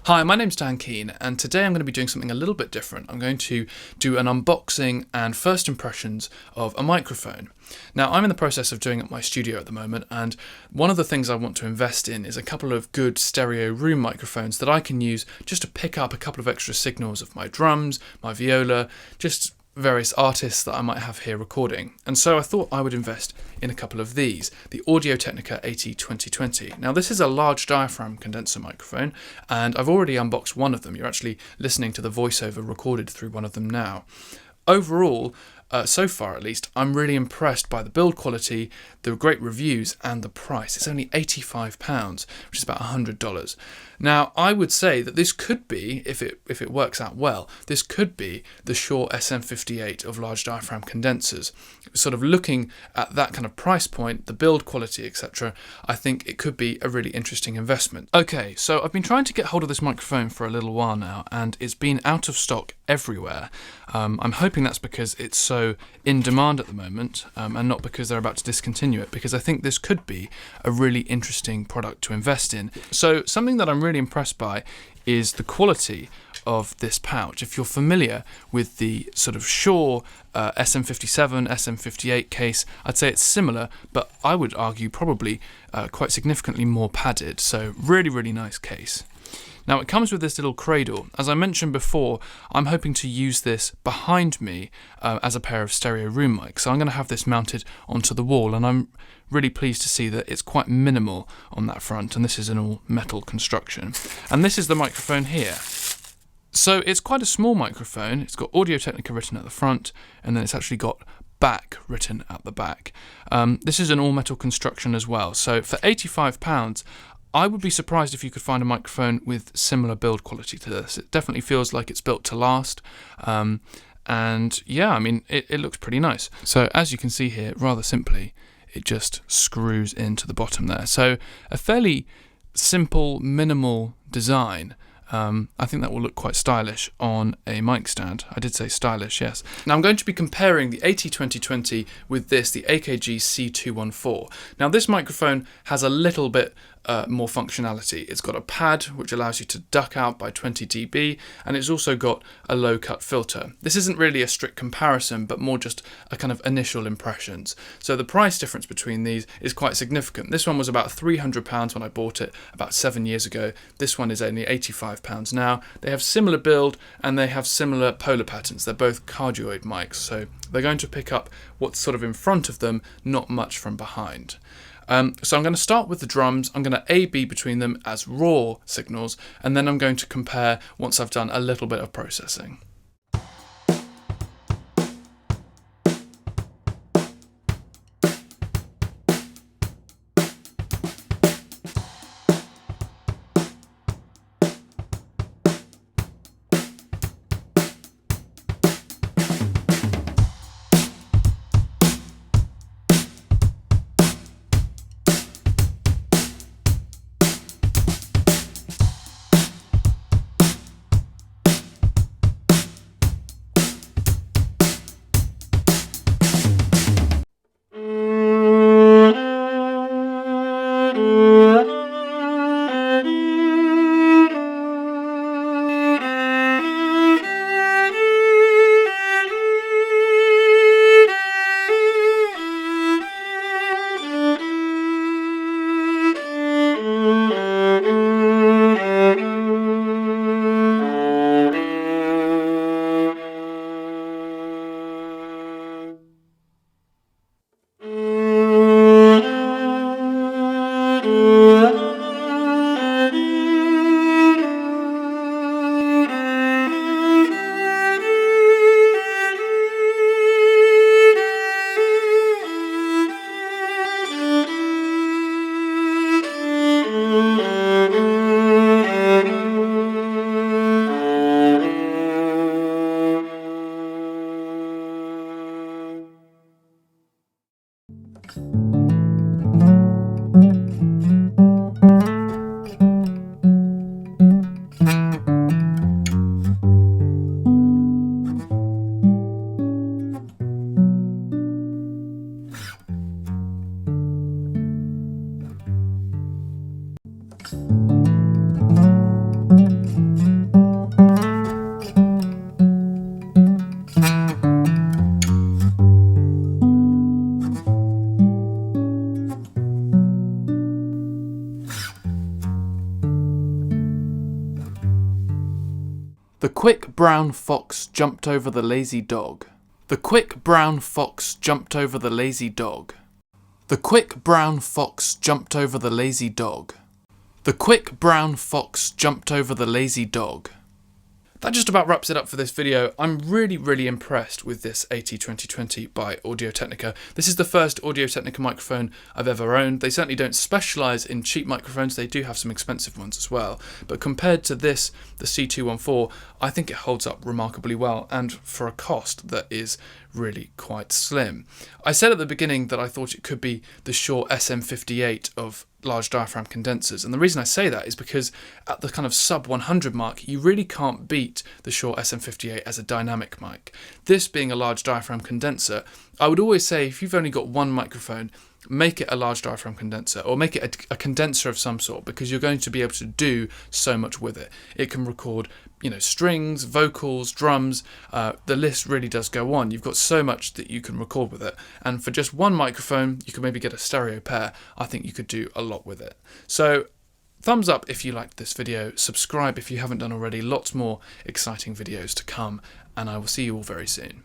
Hi, my name's Dan Keane, and today I'm going to be doing something a little bit different. I'm going to do an unboxing and first impressions of a microphone. Now, I'm in the process of doing up my studio at the moment, and one of the things I want to invest in is a couple of good stereo room microphones that I can use just to pick up a couple of extra signals of my drums, my viola, just various artists that I might have here recording. And so I thought I would invest in a couple of these, the Audio-Technica AT2020. Now, this is a large diaphragm condenser microphone, and I've already unboxed one of them. You're actually listening to the voiceover recorded through one of them now. Overall, so far at least, I'm really impressed by the build quality, the great reviews, and the price. It's only £85, which is about $100. Now, I would say that this could be, if it works out well, this could be the Shure SM58 of large diaphragm condensers. Sort of looking at that kind of price point, the build quality, etc., I think it could be a really interesting investment. Okay, so I've been trying to get hold of this microphone for a little while now, and it's been out of stock everywhere. I'm hoping that's because it's so in demand at the moment, and not because they're about to discontinue it, because I think this could be a really interesting product to invest in. So something that I'm really impressed by is the quality of this pouch. If you're familiar with the sort of Shure SM57, SM58 case, I'd say it's similar, but I would argue probably quite significantly more padded. So really, really nice case. Now, it comes with this little cradle. As I mentioned before, I'm hoping to use this behind me as a pair of stereo room mics. So I'm going to have this mounted onto the wall, and I'm really pleased to see that it's quite minimal on that front, and this is an all metal construction. And this is the microphone here. So it's quite a small microphone. It's got Audio-Technica written at the front, and then it's actually got back written at the back. This is an all metal construction as well. So for £85, I would be surprised if you could find a microphone with similar build quality to this. It definitely feels like it's built to last. And yeah, I mean, it looks pretty nice. So as you can see here, rather simply, it just screws into the bottom there. So a fairly simple, minimal design. I think that will look quite stylish on a mic stand. I did say stylish, yes. Now I'm going to be comparing the AT2020 with this, the AKG C214. Now this microphone has a little bit more functionality. It's got a pad which allows you to duck out by 20 dB, and it's also got a low cut filter. This isn't really a strict comparison, but more just a kind of initial impressions. So the price difference between these is quite significant. This one was about £300 when I bought it about 7 years ago. This one is only £85 now. They have similar build and they have similar polar patterns. They're both cardioid mics, so they're going to pick up what's sort of in front of them, not much from behind. So I'm going to start with the drums. I'm going to A/B between them as raw signals, and then I'm going to compare once I've done a little bit of processing. The quick brown fox jumped over the lazy dog. The quick brown fox jumped over the lazy dog. The quick brown fox jumped over the lazy dog. The quick brown fox jumped over the lazy dog. That just about wraps it up for this video. I'm really impressed with this AT2020 by Audio-Technica. This is the first Audio-Technica microphone I've ever owned. They certainly don't specialise in cheap microphones, they do have some expensive ones as well. But compared to this, the C214, I think it holds up remarkably well, and for a cost that is really quite slim. I said at the beginning that I thought it could be the Shure SM58 of large diaphragm condensers, and the reason I say that is because at the kind of sub 100 mark you really can't beat the Shure SM58 as a dynamic mic. This being a large diaphragm condenser, I would always say if you've only got one microphone, make it a large diaphragm condenser, or make it a condenser of some sort, because you're going to be able to do so much with it. It can record, strings, vocals, drums, the list really does go on. You've got so much that you can record with it, and for just one microphone you could maybe get a stereo pair. I think you could do a lot with it. So thumbs up if you liked this video, subscribe if you haven't done already, lots more exciting videos to come, and I will see you all very soon.